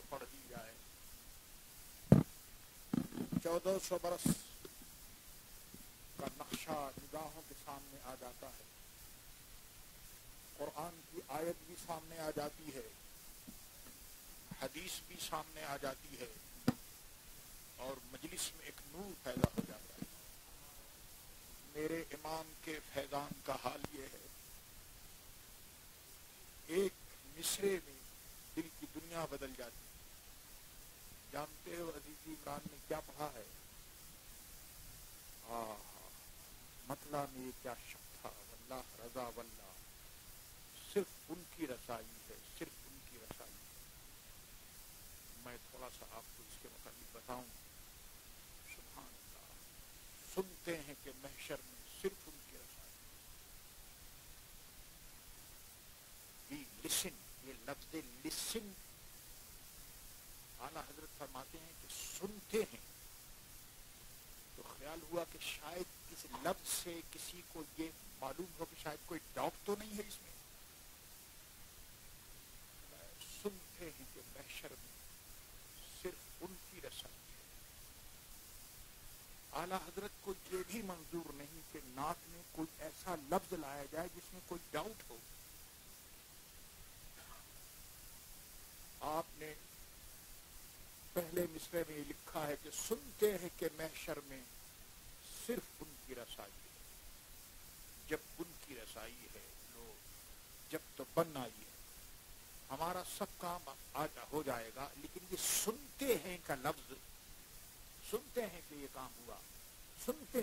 پڑھ دی جائے. 1400 برس کا نقشہ نگاہوں کے سامنے آ جاتا ہے. قرآن کی آیت بھی سامنے آ جاتی ہے, حدیث بھی سامنے آ جاتی ہے, اور مجلس میں ایک نور پیدا ہو جاتا ہے. میرے امام کے فیضان کا حال یہ ہے, ایک مصرے میں دل کی دنیا بدل جاتی ہے. جانتے ہو عزیزی عمران نے کیا پڑھا ہے؟ مطلع میں یہ کیا شک تھا, واللہ رضا واللہ, صرف ان کی رسائی ہے, صرف ان کی رسائی ہے. میں تھوڑا سا آپ کو اس کے متعلق بتاؤں. سبحان اللہ, سنتے ہیں کہ محشر میں صرف ان کی رسائی. لسن, یہ لفظ لسن اعلیٰ حضرت فرماتے ہیں کہ سنتے ہیں. تو خیال ہوا کہ شاید اس لفظ سے کسی کو یہ معلوم ہو کہ شاید کوئی ڈاؤٹ تو نہیں ہے اس میں. سنتے ہیں کہ محشر میں صرف ان کی رسائی ہے. اعلیٰ حضرت کو یہ بھی منظور نہیں کہ نعت میں کوئی ایسا لفظ لایا جائے جس میں کوئی ڈاؤٹ ہو. آپ نے پہلے مصرے میں یہ لکھا ہے کہ سنتے ہیں کہ محشر میں صرف ان کی رسائی ہے. جب ان کی رسائی ہے لو, جب تو بن آئی ہے, ہمارا سب کام ہو جائے گا. لیکن یہ سنتے ہیں کا لفظ, سنتے ہیں کہ یہ کام ہوا, سنتے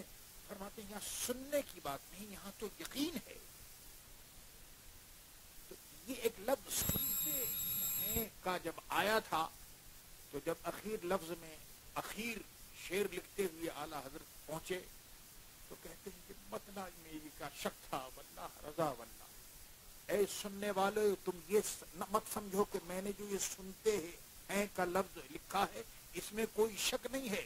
فرماتے ہیں یہاں سننے کی بات نہیں, یہاں تو یقین ہے. تو یہ ایک لفظ سنتے ہیں کا جب آیا تھا, تو جب اخیر لفظ میں اخیر شعر لکھتے ہوئے اعلیٰ حضرت پہنچے تو کہتے ہیں کہ مطلع میں یہ کا شک تھا, واللہ رضا واللہ. اے سننے والے, تم یہ مت سمجھو کہ میں نے جو یہ سنتے ہیں کا لفظ لکھا ہے اس میں کوئی شک نہیں ہے.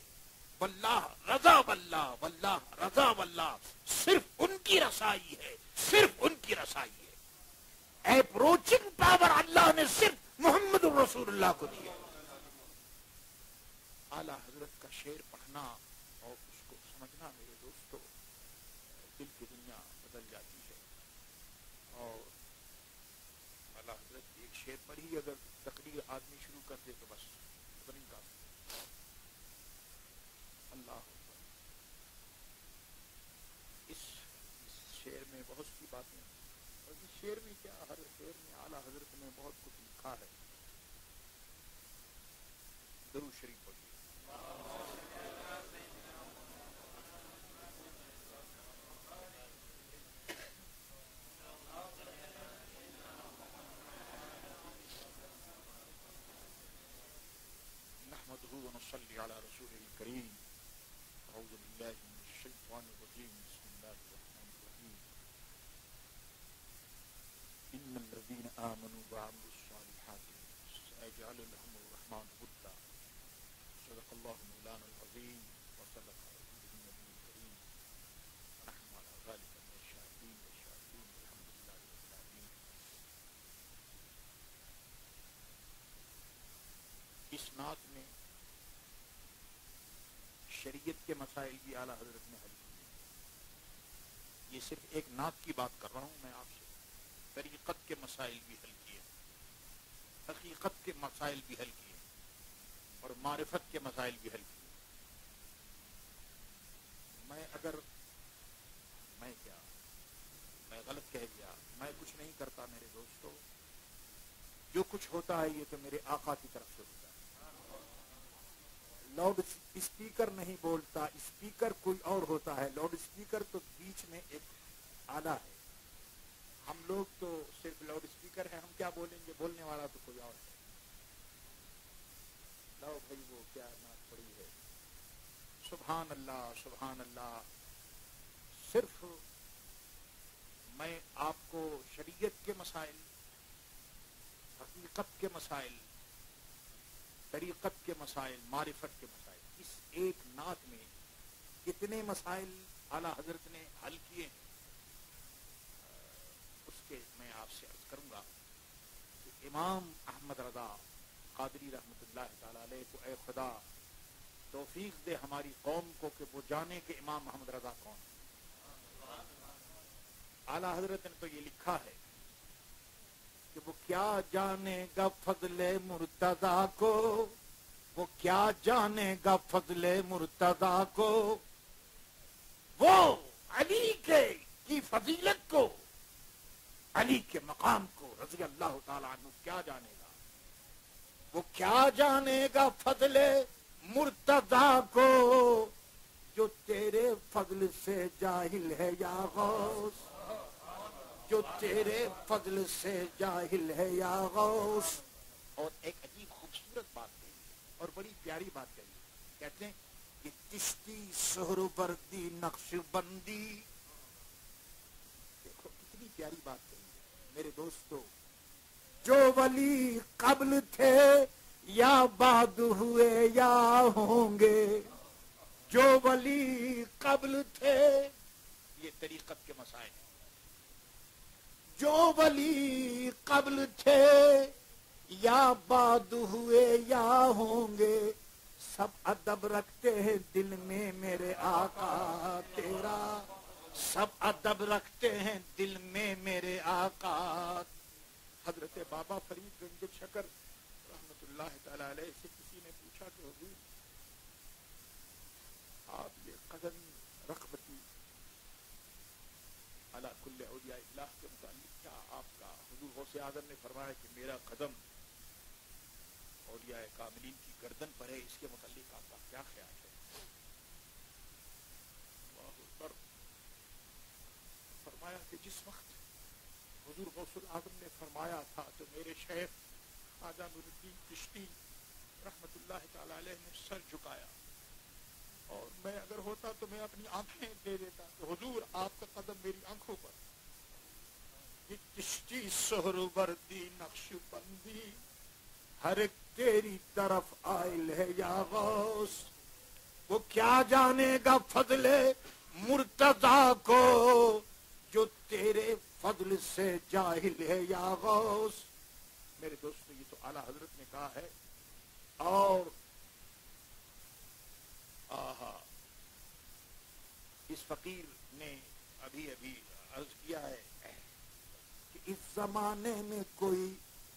واللہ رضا واللہ, واللہ رضا واللہ, صرف ان کی رسائی ہے, صرف ان کی رسائی ہے. اپروچنگ پاور اللہ نے صرف محمد رسول اللہ کو دی ہے. اعلیٰ حضرت کا شعر پڑھنا اور اس کو سمجھنا میرے دوستو, دل کی دنیا بدل جاتی ہے. اور اعلیٰ حضرت ایک شعر پر ہی اگر تقریر آدمی شروع کر دے تو بس بنی کا اللہ. اس شعر میں بہت سی باتیں, اور اس شعر میں کیا, ہر شعر میں اعلیٰ حضرت نے بہت کچھ لکھا ہے. درود شریف پڑھیے. نحمده ونصلي على رسوله الكريم. أعوذ بالله من الشيطان الرجيم. بسم الله الرحمن الرحيم. إن الذين آمنوا وعملوا الصالحات سيجعل لهم الرحمن ودا. صدق الله مولانا العظيم وصدق رسوله النبي الكريم. ونحن على ذلك من الشاهدين والشاكرين والحمد لله رب العالمين. اس نعت میں شریعت کے مسائل بھی اعلیٰ حضرت نے حل کیے. یہ صرف ایک نعت کی بات کر رہا ہوں میں آپ سے. طریقت کے مسائل بھی حل کیے, حقیقت کے مسائل بھی حل کیے, اور معرفت کے مسائل بھی حل کیے. میں غلط کہہ گیا, میں کچھ نہیں کرتا میرے دوستو. جو کچھ ہوتا ہے یہ تو میرے آقا کی طرف سے ہوتا ہے. لاؤڈ اسپیکر نہیں بولتا, اسپیکر کوئی اور ہوتا ہے. لاؤڈ اسپیکر تو بیچ میں ایک آلہ ہے. ہم لوگ تو صرف لاؤڈ اسپیکر ہیں, ہم کیا بولیں گے, بولنے والا تو کوئی اور ہے. لاؤ بھائی وہ کیا نعت پڑی ہے. سبحان اللہ, سبحان اللہ. صرف میں آپ کو شریعت کے مسائل, حقیقت کے مسائل, طریقت کے مسائل, معرفت کے مسائل, اس ایک نعت میں کتنے مسائل اعلیٰ حضرت نے حل کیے ہیں اس کے میں آپ سے عرض کروں گا کہ امام احمد رضا قادری رحمۃ اللہ تعالی علیہ کو اے خدا توفیق دے ہماری قوم کو کہ وہ جانے کہ امام محمد رضا کون. اعلیٰ حضرت نے تو یہ لکھا ہے کہ وہ کیا جانے گا فضل مرتضی کو، وہ کیا جانے گا فضل مرتضی کو، وہ علی کی فضیلت کو، علی کے مقام کو رضی اللہ تعالیٰ عنہ کیا جانے گا. وہ کیا جانے گا فضل مرتضی کو جو تیرے فضل سے جاہل ہے یا غوث، جو تیرے فضل سے جاہل ہے یا غوث. اور ایک عجیب خوبصورت بات کہی اور بڑی پیاری بات کہی. کہتے ہیں کہ چشتی سہروردی نقش بندی. دیکھو کتنی پیاری بات کہی میرے دوستو. جو ولی قبل تھے یا بعد ہوئے یا ہوں گے، جو ولی قبل تھے، یہ طریقت کے مسائل ہیں. جو ولی قبل تھے یا بعد ہوئے یا ہوں گے، سب ادب رکھتے ہیں دل میں میرے آقا تیرا، سب ادب رکھتے ہیں دل میں میرے آقا. حضرت بابا فرید گنج شکر رحمت اللہ تعالی علیہ سے کسی نے پوچھا کہ حضور آپ یہ قدم رغبتی علی کل اولیاء اللہ کے متعلق کیا آپ کا؟ حضور غوث اعظم نے فرمایا کہ میرا قدم اولیاء کاملین کی گردن پر ہے، اس کے متعلق آپ کا کیا خیال ہے؟ اللہ اکبر. فرمایا کہ جس وقت حضور غوث اعظم نے فرمایا تھا تو میرے شیخ خواجہ نور الدین چشتی رحمت اللہ تعالی علیہ نے سر جھکایا، اور میں اگر ہوتا تو میں اپنی آنکھیں دے دیتا کہ حضور آپ کا قدم میری آنکھوں پر. یہ چشتی سہروردی نقش بندی ہر ایک تیری طرف آئل ہے یا غوث. وہ کیا جانے گا فضل مرتضی کو جو تیرے فضل سے جاہل ہے یا غوث. میرے دوستو یہ تو اعلیٰ حضرت نے کہا ہے. اور اس فقیر نے ابھی عرض کیا ہے کہ اس زمانے میں کوئی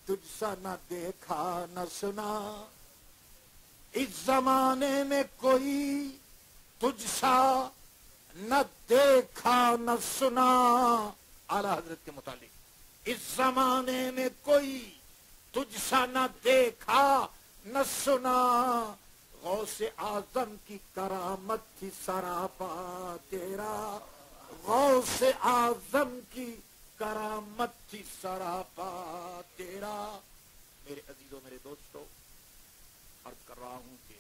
تجھ سا نہ دیکھا نہ سنا، اس زمانے میں کوئی تجھ سا نہ دیکھا نہ سنا. اعلیٰ حضرت کے متعلق اس زمانے میں کوئی تجھ سا نہ دیکھا نہ سنا، غوث اعظم کی کرامت تھی سراپا تیرا، غوث اعظم کی کرامت تھی سراپا تیرا. میرے عزیزوں میرے دوستو عرض کر رہا ہوں کہ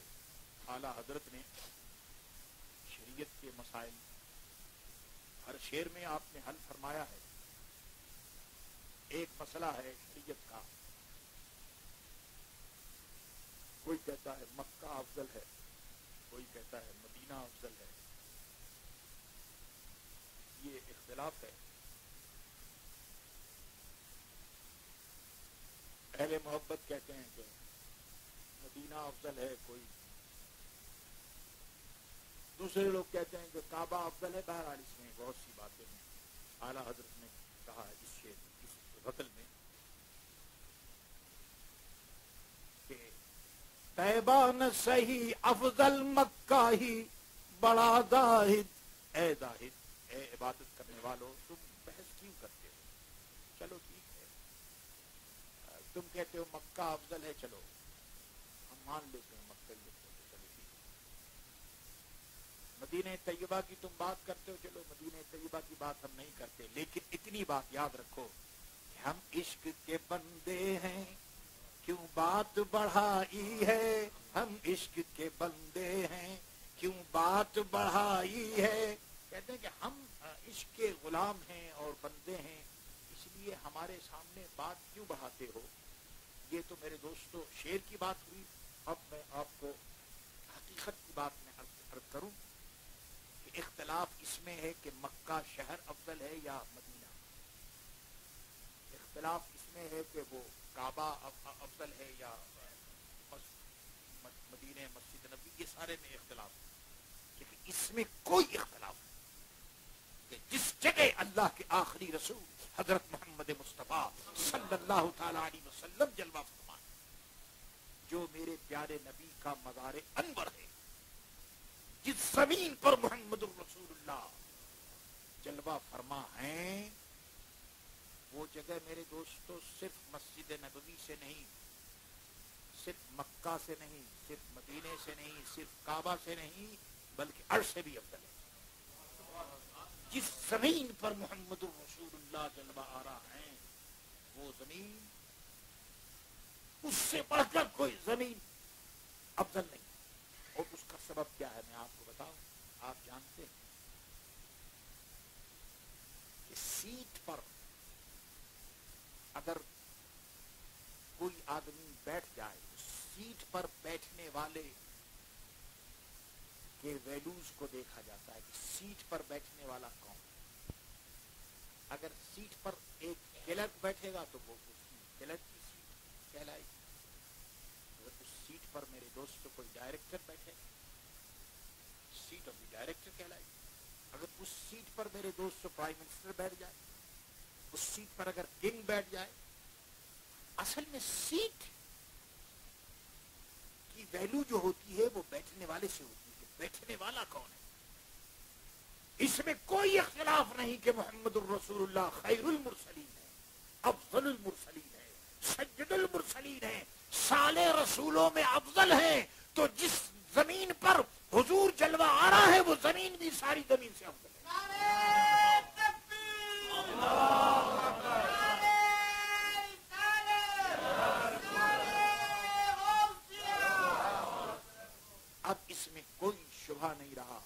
اعلیٰ حضرت نے شریعت کے مسائل ہر شعر میں آپ نے حل فرمایا ہے. ایک مسئلہ ہے شریعت کا، کوئی کہتا ہے مکہ افضل ہے، کوئی کہتا ہے مدینہ افضل ہے. یہ اختلاف ہے. اہل محبت کہتے ہیں کہ مدینہ افضل ہے، کوئی دوسرے لوگ کہتے ہیں کہ کعبہ افضل ہے. بہرحال اس میں بہت سی باتیں ہیں. اعلیٰ حضرت نے کہا ہے اس غزل میں کہ طیبہ نہ صحیح افضل مکہ ہی بڑا زاہد. اے زاہد، اے عبادت کرنے والوں، تم بحث کیوں کرتے ہو؟ چلو ٹھیک ہے، تم کہتے ہو مکہ افضل ہے، چلو ہم مان لیتے ہیں مکہ ہی افضل ہے، چلو ٹھیک ہے. مدینہ طیبہ کی تم بات کرتے ہو، چلو مدینہ طیبہ کی بات ہم نہیں کرتے، لیکن اتنی بات یاد رکھو کہ ہم عشق کے بندے ہیں، کیوں بات بڑھائی ہے؟ ہم عشق کے بندے ہیں، کیوں بات بڑھائی ہے؟ کہتے ہیں کہ ہم عشق کے غلام ہیں اور بندے ہیں، اس لیے ہمارے سامنے بات کیوں بڑھاتے ہو؟ یہ تو میرے دوستو شعر کی بات ہوئی. اب میں آپ کو حقیقت کی بات میں عرض کروں کہ اختلاف اس میں ہے کہ مکہ شہر افضل ہے یا مدینہ. اختلاف اس میں ہے کہ وہ کعبہ افضل ہے یا مدینے مسجد نبی یہ سارے میں اختلاف ہے، لیکن اس میں کوئی اختلاف نہیں کہ جس جگہ اللہ کے آخری رسول حضرت محمد مصطفیٰ صلی اللہ تعالی علیہ وسلم جلوہ فرما ہے، جو میرے پیارے نبی کا مزار انور ہے، جس زمین پر محمد الرسول اللہ جلوہ فرما ہیں، وہ جگہ میرے دوستو صرف مسجد نبوی سے نہیں، صرف مکہ سے نہیں، صرف مدینے سے نہیں، صرف کعبہ سے نہیں، بلکہ عرش سے بھی افضل ہے۔ جس زمین پر محمد الرسول اللہ جلوہ آرا ہیں، وہ زمین اس سے بڑھ کر کوئی زمین افضل نہیں، اور اس کا سبب کیا ہے میں آپ کو بتاؤں۔ آپ جانتے ہیں کہ سیٹ پر اگر کوئی آدمی بیٹھ جائے، سیٹ پر بیٹھنے والے کے ویلوز کو دیکھا جاتا ہے کہ سیٹ پر بیٹھنے والا کون ہے۔ اگر سیٹ پر ایک کلرک بیٹھے گا تو وہ اس کلرک کی سیٹ کہلائے گی۔ اگر اس سیٹ پر میرے دوست کوئی ڈائریکٹر بیٹھے، سیٹ آف دی ڈائریکٹر کہلائے گی۔ اگر اس سیٹ پر میرے دوست پرائم منسٹر بیٹھ جائے، اس سیٹ پر اگر کنگ بیٹھ جائے، اصل میں سیٹ کی ویلو جو ہوتی ہے وہ بیٹھنے والے سے ہوتی ہے کہ بیٹھنے والا کون ہے۔ اس میں کوئی اختلاف نہیں کہ محمد الرسول اللہ خیر المرسلین ہے، افضل المرسلین ہے، سید المرسلین ہے، سالے رسولوں میں افضل ہیں۔ تو جس زمین پر حضور جلوہ آ رہا ہے وہ زمین بھی ساری زمین سے افضل ہے۔ اب اس میں کوئی شبہ نہیں رہا،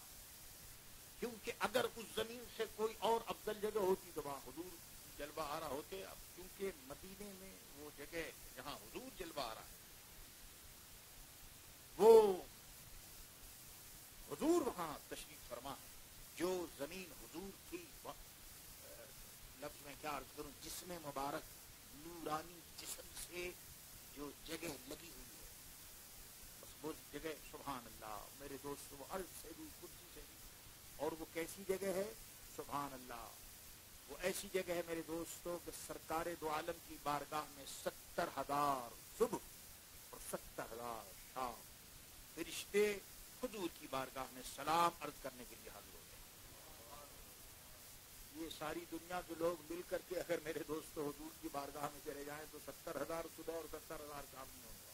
کیونکہ اگر اس زمین سے کوئی اور افضل جگہ ہوتی تو وہاں حضور جلوہ آرا ہوتے۔ اب کیونکہ مدینے میں وہ جگہ جہاں حضور جلوہ آرا ہے، وہ حضور وہاں تشریف فرما ہے۔ جو زمین حضور کی لفظ میں کیا عرض کروں، جسم مبارک نورانی جسم سے جو جگہ لگی ہوئی ہے، بس وہ جگہ سبحان اللہ میرے دوست، وہ عرض سے بھی کرسی سے بھی، اور وہ کیسی جگہ ہے سبحان اللہ، وہ ایسی جگہ ہے میرے دوستوں کہ سرکار دو عالم کی بارگاہ میں 70,000 صبح اور 70,000 شام فرشتے حضور کی بارگاہ میں سلام عرض کرنے کے لیے حاضر ہوتے ہیں۔ یہ ساری دنیا کے لوگ مل کر کے اگر میرے دوستو حضور کی بارگاہ میں چلے جائیں تو 70,000 صبح اور 70,000 شام نہیں ہوگا،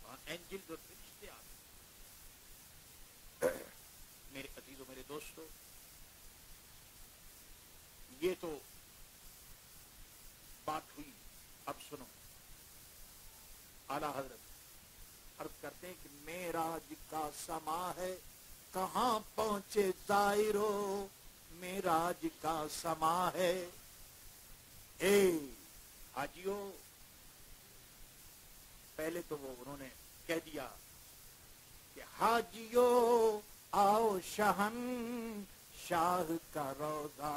وہاں اینجل اور فرشتے آتے ہیں۔ میرے عزیزوں میرے دوستو، یہ تو بات ہوئی۔ اب سنو، اعلیٰ حضرت عرض کرتے ہیں کہ معراج کا سما ہے کہاں پہنچے زائرو، معراج کا سما ہے اے حاجیو۔ پہلے تو وہ انہوں نے کہہ دیا کہ حاجیو آؤ شہن شاہ کا روضہ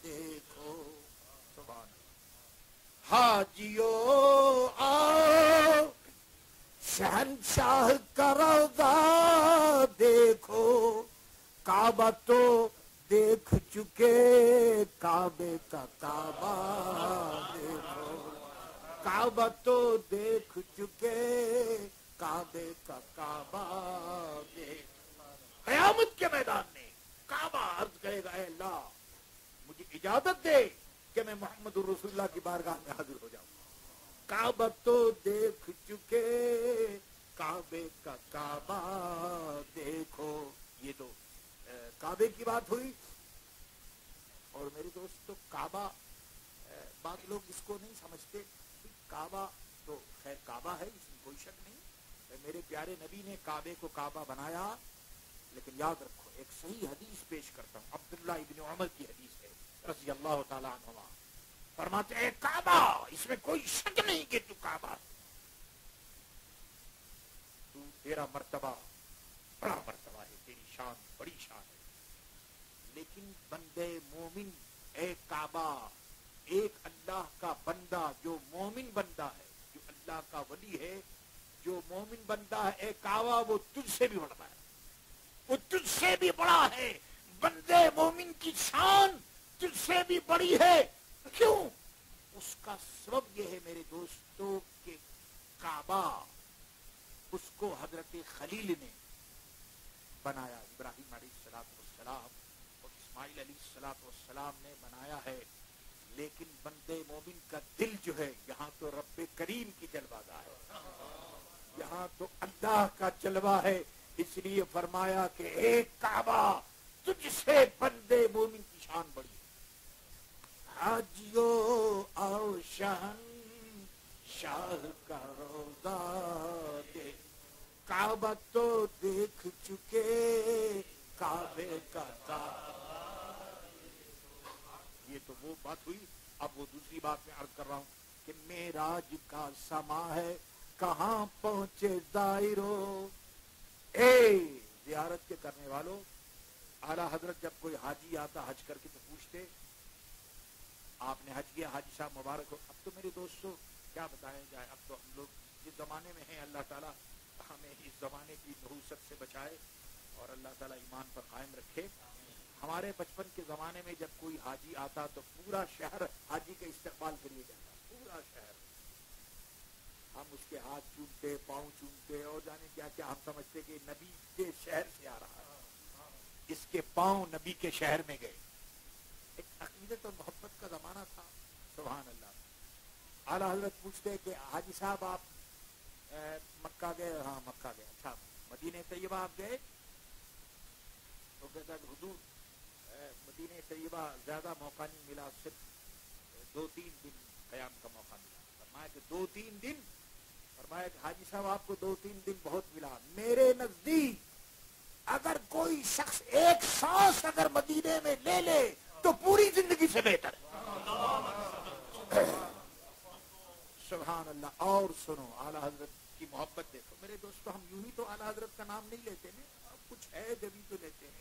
دیکھو، سبحان اللہ۔ حاجیو آؤ شہنشاہ کا روضہ دیکھو، کعبہ تو دیکھ چکے کعبے کا کعبہ دیکھو، کعبہ تو دیکھ چکے کعبے کا کعبہ دیکھو۔ قیامت کے میدان میں کعبہ عرض کرے گا اے اللہ مجھے اجازت دے کہ میں محمد الرسول اللہ کی بارگاہ میں حاضر ہو جاؤں۔ کعبہ تو دیکھ چکے کعبے کا کعبہ دیکھو۔ یہ تو کعبے کی بات ہوئی۔ اور میرے دوستو کعبہ، بعض لوگ اس کو نہیں سمجھتے، کعبہ تو خیر کعبہ ہے اس میں کوئی شک نہیں، میرے پیارے نبی نے کعبے کو کعبہ بنایا، لیکن یاد رکھو ایک صحیح حدیث پیش کرتا ہوں، عبداللہ ابن عمر کی حدیث ہے رضی اللہ تعالیٰ عنہما، فرماتے ہیں کعبہ اس میں کوئی شک نہیں کہ تو کعبہ، تو تیرا مرتبہ بڑا مرتبہ ہے، تیری شان بڑی شان ہے، لیکن بندے مومن اے کعبہ، ایک اللہ کا بندہ جو مومن بندہ ہے، جو اللہ کا ولی ہے، جو مومن بندہ ہے اے کعبہ وہ تجھ سے بھی بڑا ہے، وہ تجھ سے بھی بڑا ہے، بندے مومن کی شان تجھ سے بھی بڑی ہے۔ کیوں؟ اس کا سبب یہ ہے میرے دوستوں کہ کعبہ اس کو حضرت خلیل نے بنایا، ابراہیم علیہ السلام اور اسماعیل علیہ السلام نے بنایا ہے، لیکن بندے مومن کا دل جو ہے یہاں تو رب کریم کی جلوہ گاہ ہے، یہاں تو اللہ کا جلوہ ہے، اس لیے فرمایا کہ ایک کعبہ تجھ سے بندے مومن کی شان بڑی ہے۔ حاجیو آؤ شہن شاہ کا روزہ دے، کعبہ تو دیکھ چکے کعبے کا یہ تو وہ بات ہوئی۔ اب وہ دوسری بات میں عرض کر رہا ہوں کہ معراج کا سما ہے، کہاں پہنچے زائرو، اے زیارت کے کرنے والوں۔ اعلیٰ حضرت جب کوئی حاجی آتا حج کر کے تو پوچھتے آپ نے حج کیا حاجی صاحب مبارک ہو۔ اب تو میرے دوستوں کیا بتایا جائے، اب تو ہم لوگ جس زمانے میں ہیں اللہ تعالیٰ ہمیں اس زمانے کی نحوست سے بچائے اور اللہ تعالیٰ ایمان پر قائم رکھے۔ ہمارے بچپن کے زمانے میں جب کوئی حاجی آتا تو پورا شہر حاجی کا استقبال کے لیے جاتا، پورا شہر، ہم اس کے ہاتھ چومتے پاؤں چومتے اور جانے کیا کیا، ہم سمجھتے کہ نبی کے شہر سے آ رہا ہے، اس کے پاؤں نبی کے شہر میں گئے۔ ایک عقیدت اور محبت کا زمانہ تھا، سبحان اللہ۔ اعلیٰ حضرت پوچھتے کہ حاجی صاحب آپ مکہ گئے؟ ہاں مکہ گئے۔ اچھا مدینہ طیبہ آپ گئے؟ تو کہتا کہ حضور مدینہ طیبہ زیادہ موقع نہیں ملا، صرف 2-3 دن قیام کا موقع ملا۔ فرمایا کہ 2-3 دن؟ فرمایا کہ حاجی صاحب آپ کو 2-3 دن بہت ملا، میرے نزدیک اگر کوئی شخص ایک سانس اگر مدینے میں لے لے تو پوری زندگی سے بہتر ہے۔ سبحان اللہ۔ اور سنو اعلیٰ حضرت کی محبت دیکھو میرے دوستو، ہم یوں ہی تو اعلیٰ حضرت کا نام نہیں لیتے نا، کچھ ہے جبھی تو لیتے ہیں۔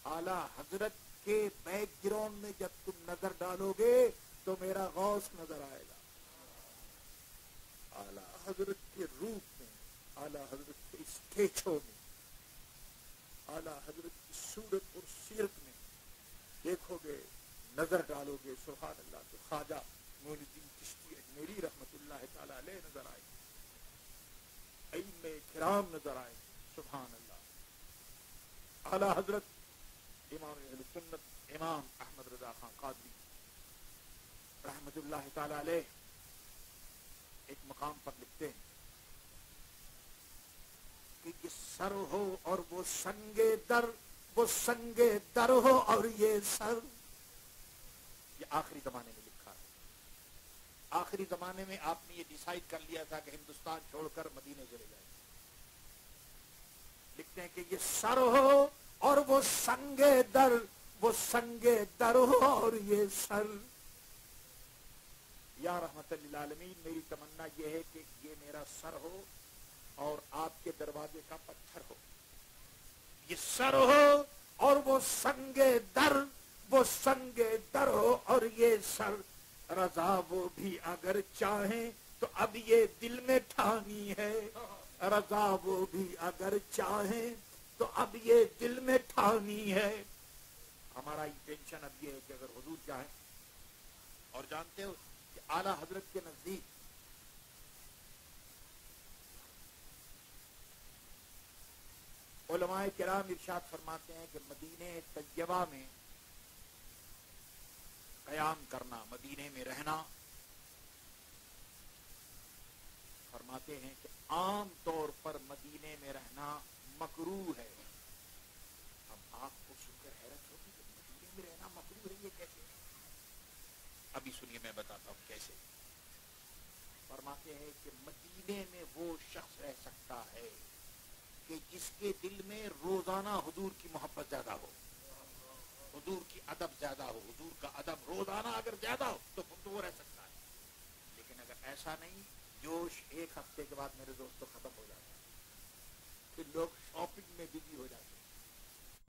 اعلیٰ حضرت کے بیک گراؤنڈ میں جب تم نظر ڈالو گے تو میرا غوث نظر آئے گا، اعلیٰ حضرت کے روپ میں، اعلیٰ حضرت کے اسٹیچو میں، اعلیٰ حضرت کی صورت اور سیرت میں دیکھو گے، نظر ڈالو گے، سبحان اللہ، تو خواجہ معین الدین چشتی اجمیری رحمت اللہ تعالی علیہ نظر آئے، ائمہ کرام نظر آئے، سبحان اللہ۔ اعلیٰ حضرت امام اہل سنت امام احمد رضا خان قادری رحمت اللہ تعالی علیہ ایک مقام پر لکھتے ہیں کہ یہ سر ہو اور وہ سنگے در، وہ سنگے در ہو اور یہ سر، یہ آخری زمانے میں لکھا ہے۔ آخری زمانے میں آپ نے یہ ڈیسائیڈ کر لیا تھا کہ ہندوستان چھوڑ کر مدینے چلے جائیں۔ لکھتے ہیں کہ یہ سر ہو اور وہ سنگے در، وہ سنگے در ہو اور یہ سر، یا رحمت للعالمین میری تمنا یہ ہے کہ یہ میرا سر ہو اور آپ کے دروازے کا پتھر ہو، یہ سر ہو اور وہ سنگے در، وہ سنگے در ہو اور یہ سر، رضا وہ بھی اگر چاہیں تو اب یہ دل میں ٹھانی ہے، رضا وہ بھی اگر چاہیں تو اب یہ دل میں ٹھانی ہے۔ ہمارا انٹینشن اب یہ ہے کہ اگر حضور چاہیں، اور جانتے ہو کہ اعلیٰ حضرت کے نزدیک علماء کرام ارشاد فرماتے ہیں کہ مدینہ طیبہ میں قیام کرنا، مدینے میں رہنا، فرماتے ہیں کہ عام طور پر مدینے میں رہنا مکروہ ہے۔ اب آپ کو سن کر حیرت ہوگی کہ مدینے میں رہنا مکروہ ہے، یہ کیسے؟ ابھی سنیے میں بتاتا ہوں کیسے۔ فرماتے ہیں کہ مدینے میں وہ شخص رہ سکتا ہے کہ جس کے دل میں روزانہ حضور کی محبت زیادہ ہو، حضور کی ادب زیادہ ہو، حضور کا ادب روزانہ اگر زیادہ ہو تو وہ رہ سکتا ہے۔ لیکن اگر ایسا نہیں، جوش ایک ہفتے کے بعد میرے دوستوں ختم ہو جاتا ہے، پھر لوگ شاپنگ میں بزی ہو جاتے ہیں،